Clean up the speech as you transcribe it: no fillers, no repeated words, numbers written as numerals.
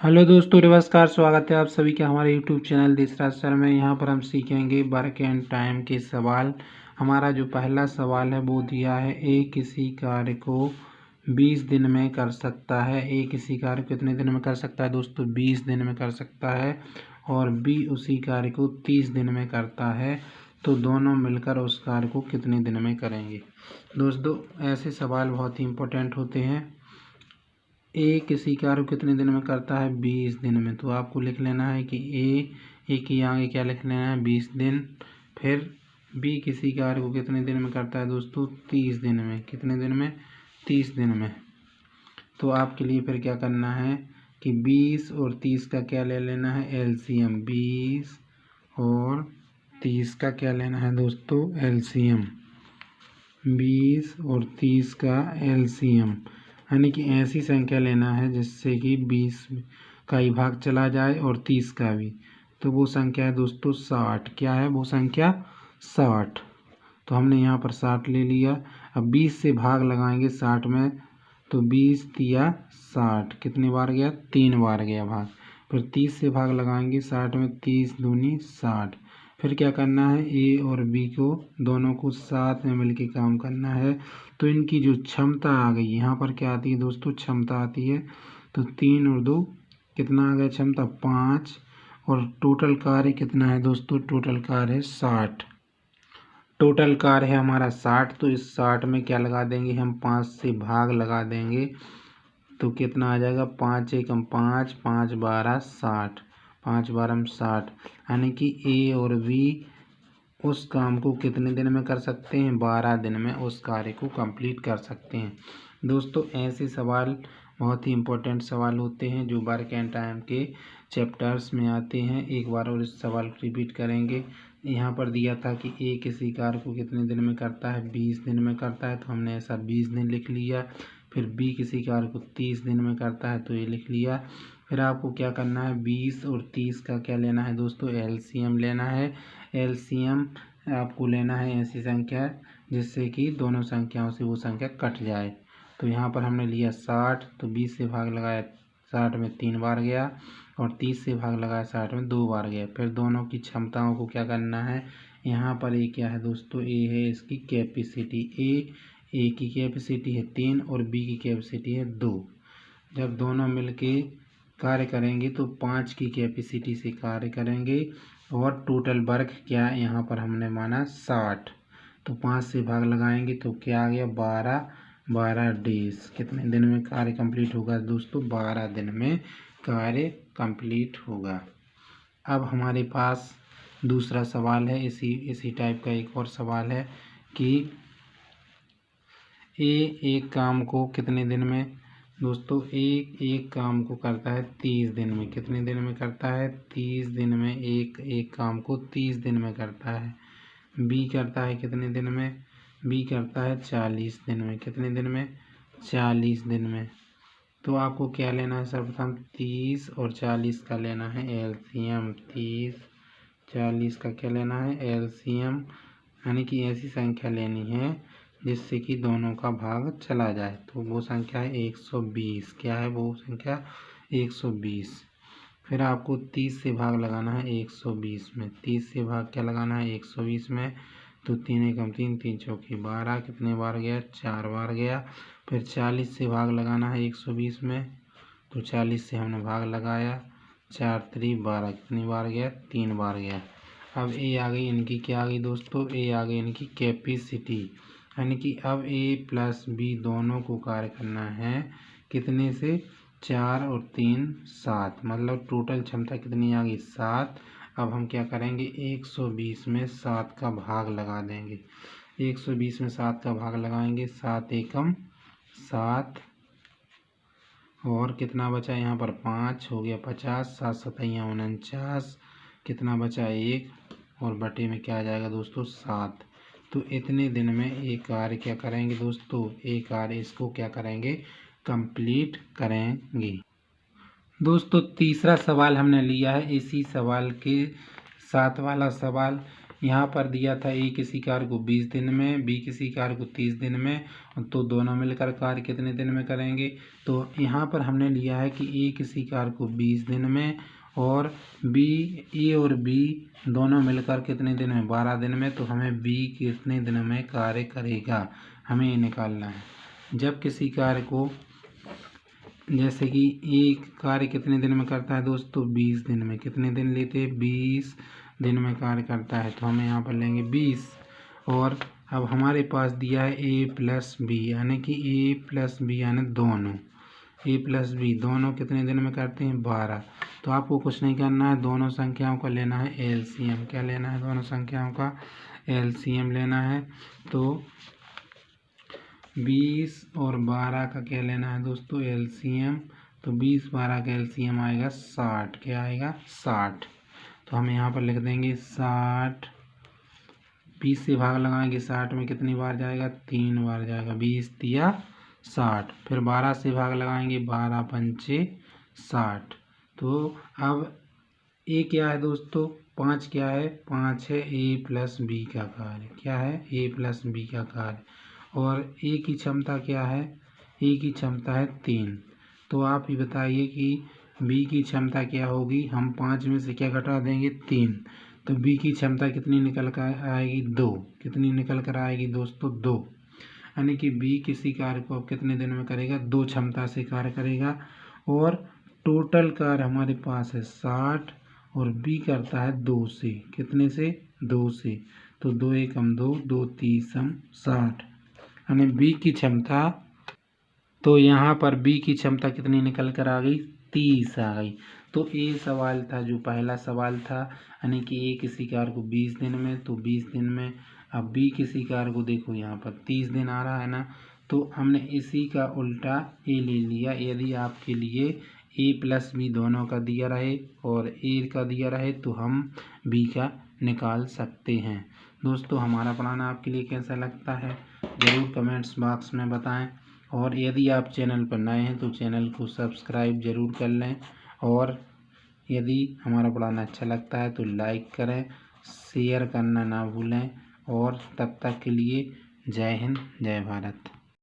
Hello दोस्तों, नमस्कार। स्वागत है आप सभी का हमारे यूट्यूब चैनल देशराज सर में। यहाँ पर हम सीखेंगे वर्क एंड टाइम के सवाल। हमारा जो पहला सवाल है वो दिया है, ए किसी कार्य को 20 दिन में कर सकता है। ए किसी कार्य को कितने दिन में कर सकता है दोस्तों? 20 दिन में कर सकता है। और बी उसी कार्य को 30 दिन में करता है। तो दोनों मिलकर उस कार्य को कितने दिन में करेंगे? दोस्तों, ऐसे सवाल बहुत ही इम्पोर्टेंट होते हैं। ए किसी कार्य को कितने दिन में करता है? 20 दिन में। तो आपको लिख लेना है कि ए की आगे क्या लिख लेना है? 20 दिन। फिर बी किसी कार्य को कितने दिन में करता है दोस्तों? 30 दिन में। कितने दिन में? 30 दिन में। तो आपके लिए फिर क्या करना है कि 20 और 30 का क्या ले लेना है? एलसीएम। 20 और 30 का क्या लेना है दोस्तों? एलसीएम। 20 और 30 का एलसीएम, यानी कि ऐसी संख्या लेना है जिससे कि 20 का ही भाग चला जाए और 30 का भी। तो वो संख्या है दोस्तों 60। क्या है वो संख्या? 60। तो हमने यहाँ पर 60 ले लिया। अब 20 से भाग लगाएंगे 60 में, तो 20 तिया 60। कितने बार गया? 3 बार गया भाग। फिर 30 से भाग लगाएंगे 60 में, 30 दूनी 60। फिर क्या करना है? ए और बी को दोनों को साथ में मिलके काम करना है। तो इनकी जो क्षमता आ गई, यहाँ पर क्या आती है दोस्तों? क्षमता आती है। तो 3 और 2 कितना आ गया क्षमता? 5। और टोटल कार्य कितना है दोस्तों? टोटल कार्य है 60। टोटल कार्य है हमारा 60। तो इस 60 में क्या लगा देंगे हम? 5 से भाग लगा देंगे। तो कितना आ जाएगा? 5 एकम 5, 5 12 60। 5 12 60, यानी कि ए और बी उस काम को कितने दिन में कर सकते हैं? 12 दिन में उस कार्य को कंप्लीट कर सकते हैं। दोस्तों, ऐसे सवाल बहुत ही इम्पोर्टेंट सवाल होते हैं जो वर्क एंड टाइम के चैप्टर्स में आते हैं। एक बार और इस सवाल को रिपीट करेंगे। यहाँ पर दिया था कि ए किसी कार्य को कितने दिन में करता है? 20 दिन में करता है, तो हमने ऐसा 20 दिन लिख लिया। फिर बी किसी कार्य को 30 दिन में करता है, तो ये लिख लिया। फिर आपको क्या करना है? 20 और 30 का क्या लेना है दोस्तों? एलसीएम लेना है। एलसीएम आपको लेना है ऐसी संख्या जिससे कि दोनों संख्याओं से वो संख्या कट जाए। तो यहाँ पर हमने लिया 60, तो 20 से भाग लगाया 60 में 3 बार गया, और 30 से भाग लगाया 60 में 2 बार गया। फिर दोनों की क्षमताओं को क्या करना है? यहाँ पर ए क्या है दोस्तों? ए है इसकी कैपेसिटी। ए की कैपेसिटी है 3 और बी की कैपेसिटी है 2। जब दोनों मिलके कार्य करेंगे तो 5 की कैपेसिटी से कार्य करेंगे। और टोटल वर्क क्या है यहाँ पर हमने माना? 60। तो 5 से भाग लगाएंगे तो क्या आ गया? 12। 12 डेज। कितने दिन में कार्य कंप्लीट होगा दोस्तों? 12 दिन में कार्य कंप्लीट होगा। अब हमारे पास दूसरा सवाल है, इसी टाइप का एक और सवाल है कि एक काम को कितने दिन में दोस्तों? एक काम को करता है 30 दिन में। कितने दिन में करता है? 30 दिन में। एक काम को 30 दिन में करता है। बी करता है कितने दिन में? बी करता है 40 दिन में। कितने दिन में? 40 दिन में। तो आपको क्या लेना है? सर्वप्रथम 30 और 40 का लेना है एलसीएम। 30 40 का क्या लेना है? एलसीएम, यानी कि ऐसी संख्या लेनी है जिससे कि दोनों का भाग चला जाए। तो वो संख्या है 120। क्या है वो संख्या? 120। फिर आपको 30 से भाग लगाना है 120 में। 30 से भाग क्या लगाना है? 120 में। तो 3 एकम 3, 3 चौकी 12। कितने बार गया? 4 बार गया। फिर 40 से भाग लगाना है 120 में। तो 40 से हमने भाग लगाया, 4 3 12। कितनी बार गया? 3 बार गया। अब ए आ गई इनकी, क्या आ गई दोस्तों? ए आ गई इनकी कैपेसिटी, यानी कि अब ए प्लस बी दोनों को कार्य करना है कितने से? 4 और 3 7, मतलब टोटल क्षमता कितनी आ गई? 7। अब हम क्या करेंगे? 120 में 7 का भाग लगा देंगे। 120 में 7 का भाग लगाएंगे, 7 एकम 7। और कितना बचा यहाँ पर? 5 हो गया 50। 7 सतैया 49। कितना बचा? 1। और बटे में क्या आ जाएगा दोस्तों? 7। तो इतने दिन में एक कार्य क्या करेंगे दोस्तों? एक कार्य इसको क्या करेंगे? कंप्लीट करेंगे। दोस्तों, तीसरा सवाल हमने लिया है इसी सवाल के साथ वाला सवाल। यहाँ पर दिया था ए किसी कार्य को 20 दिन में, बी किसी कार्य को 30 दिन में, तो दोनों मिलकर कार्य कितने दिन में करेंगे। तो यहाँ पर हमने लिया है कि ए किसी कार्य को 20 दिन में और बी, ए और बी दोनों मिलकर कितने दिन में, 12 दिन में। तो हमें बी कितने दिन में कार्य करेगा, हमें ये निकालना है। जब किसी कार्य को, जैसे कि एक कार्य कितने दिन में करता है दोस्तों, 20 दिन में। कितने दिन लेते हैं, 20 दिन में कार्य करता है, तो हमें यहाँ पर लेंगे 20। और अब हमारे पास दिया है ए प्लस बी, यानी कि ए प्लस बी यानी दोनों, ए प्लस बी दोनों कितने दिन में करते हैं, 12। तो आपको कुछ नहीं करना है, दोनों संख्याओं का लेना है एलसीएम। क्या लेना है, दोनों संख्याओं का एलसीएम लेना है। तो 20 और 12 का क्या लेना है दोस्तों, एलसीएम। तो 20 12 का एलसीएम आएगा 60। क्या आएगा, 60। तो हम यहाँ पर लिख देंगे 60। 20 से भाग लगाएंगे, 60 में कितनी बार जाएगा, 3 बार जाएगा, 20 तिया 60। फिर 12 से भाग लगाएंगे, 12 पंचे 60। तो अब ए क्या है दोस्तों, 5 क्या है, 5 है ए प्लस बी का कार्य। क्या है, ए प्लस बी का कार्य। और ए की क्षमता क्या है, ए की क्षमता है 3। तो आप ही बताइए कि बी की क्षमता क्या होगी। हम 5 में से क्या घटा देंगे, 3। तो बी की क्षमता कितनी निकल कर आएगी, 2। कितनी निकल कर आएगी दोस्तों, 2। यानी कि बी किसी कार्य को अब कितने दिन में करेगा, 2 क्षमता से कार्य करेगा। और टोटल कार्य हमारे पास है 60 और बी करता है 2 से। कितने से, 2 से। तो 2 एकम 2, 2 तीसम 60, यानी बी की क्षमता। तो यहाँ पर बी की क्षमता कितनी निकल कर आ गई, 30 आ गई। तो ये सवाल था, जो पहला सवाल था, यानी कि ए किसी कार्य को 20 दिन में, तो 20 दिन में। अब बी किसी कार्य को देखो यहाँ पर 30 दिन आ रहा है ना, तो हमने इसी का उल्टा ए ले लिया। यदि आपके लिए ए प्लस बी दोनों का दिया रहे और ए का दिया रहे तो हम बी का निकाल सकते हैं। दोस्तों हमारा पढ़ाना आपके लिए कैसा लगता है ज़रूर कमेंट्स बॉक्स में बताएं। और यदि आप चैनल पर नए हैं तो चैनल को सब्सक्राइब ज़रूर कर लें। और यदि हमारा पढ़ाना अच्छा लगता है तो लाइक करें, शेयर करना ना भूलें। और तब तक के लिए जय हिंद, जय भारत।